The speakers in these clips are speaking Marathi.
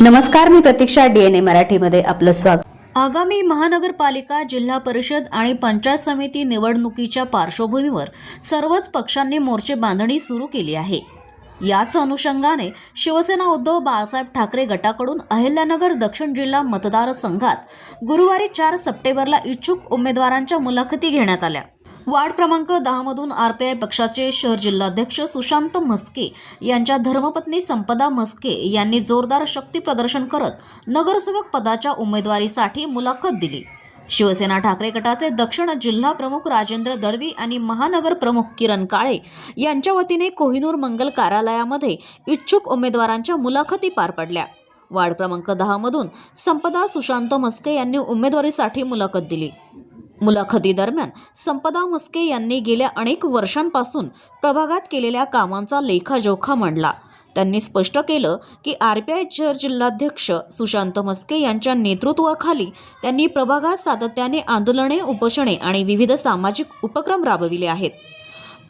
नमस्कार, मी प्रतीक्षा. DNA मराठीमध्ये आपलं स्वागत. आगामी महानगरपालिका, जिल्हा परिषद आणि पंचायत समिती निवडणुकीच्या पार्श्वभूमीवर सर्वच पक्षांनी मोर्चे बांधणी सुरू केली आहे. याच अनुषंगाने शिवसेना उद्धव बाळासाहेब ठाकरे गटाकडून अहिल्यानगर दक्षिण जिल्हा मतदारसंघात गुरुवारी 4 सप्टेंबरला इच्छुक उमेदवारांच्या मुलाखती घेण्यात आल्या. वार्ड क्रमांक 10 मधून RPI पक्षाचे शहर जिल्हाध्यक्ष सुशांत म्हस्के यांच्या धर्मपत्नी संपदा म्हस्के यांनी जोरदार शक्ती प्रदर्शन करत नगरसेवक पदाच्या उमेदवारीसाठी मुलाखत दिली. शिवसेना ठाकरे गटाचे दक्षिण जिल्हा प्रमुख राजेंद्र दळवी आणि महानगर प्रमुख किरण काळे यांच्या वतीने कोहिनूर मंगल कार्यालयामध्ये इच्छुक उमेदवारांच्या मुलाखती पार पडल्या. वार्ड क्रमांक 10 मधून संपदा सुशांत म्हस्के यांनी उमेदवारीसाठी मुलाखत दिली. मुलाखतीदरम्यान संपदा म्हस्के यांनी गेल्या अनेक वर्षांपासून प्रभागात केलेल्या कामांचा लेखाजोखा मांडला. त्यांनी स्पष्ट केलं की RPI शहर जिल्हाध्यक्ष सुशांत म्हस्के यांच्या नेतृत्वाखाली त्यांनी प्रभागात सातत्याने आंदोलने, उपोषणे आणि विविध सामाजिक उपक्रम राबविले आहेत.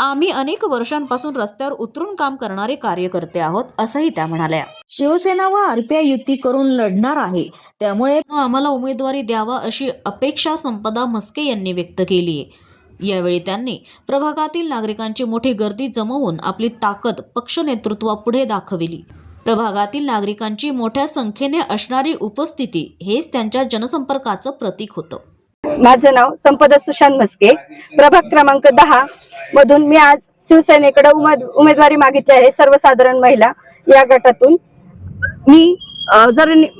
आम्ही अनेक वर्षांपासून रस्त्यावर उतरून काम करणारे कार्यकर्ते आहोत, असंही त्या म्हणाल्या. शिवसेना व RPI युती करून लढणार आहे, त्यामुळे आम्हाला उमेदवारी द्यावा अशी अपेक्षा संपदा म्हस्के यांनी व्यक्त केली आहे. यावेळी त्यांनी प्रभागातील नागरिकांची मोठी गर्दी जमवून आपली ताकद पक्ष नेतृत्वापुढे दाखविली. प्रभागातील नागरिकांची मोठ्या संख्येने असणारी उपस्थिती हेच त्यांच्या जनसंपर्काचं प्रतीक होतं. माझं नाव संपदा सुशांत म्हस्के, प्रभाग क्रमांक 10 मधून मी आज शिवसेनेकडे उमेदवारी मागितली आहे. सर्वसाधारण महिला या गटातून मी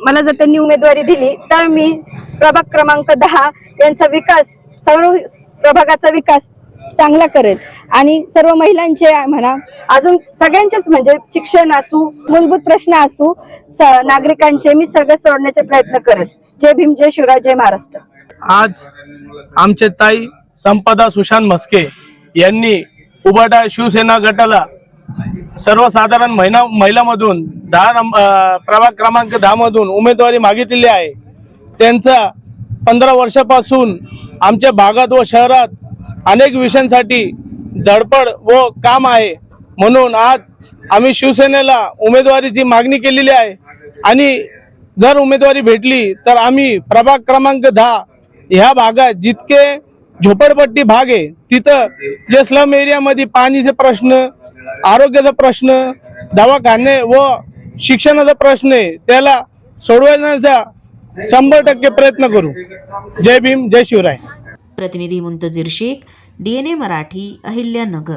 मला जर त्यांनी उमेदवारी दिली तर मी प्रभाग क्रमांक 10 यांचा विकास, सर्व प्रभागाचा विकास चांगला करेल आणि सर्व महिलांचे म्हणा, अजून सगळ्यांचेच म्हणजे शिक्षण असू, मूलभूत प्रश्न असू, नागरिकांचे मी सगळे सोडण्याचे प्रयत्न करेल. जय भीम, जय शिवराय, जय महाराष्ट्र. आज आमचे ताई संपदा सुशांत म्हस्के यांनी उबाटा शिवसेना गटाला सर्वसाधारण महिलामधून 10 प्रभाग क्रमांक 10 मधून उमेदवारी मागितलेली आहे. त्यांचा 15 वर्षापासून आमच्या भागात व शहरात अनेक विषयांसाठी धडपड व काम आहे. म्हणून आज आम्ही शिवसेनेला उमेदवारीची मागणी केलेली आहे आणि जर उमेदवारी भेटली तर आम्ही प्रभाग क्रमांक 10 ह्या भागात जितके झोपडपट्टी भाग आहे तिथं जे स्लम एरियामध्ये पाणीचे प्रश्न, आरोग्याचा प्रश्न, दवाखाने व शिक्षणाचा प्रश्न आहे त्याला सोडवण्याचा 100% प्रयत्न करू. जय भीम, जय शिवराय. प्रतिनिधी मुंतजीर शेख, DNA मराठी, अहिल्यानगर.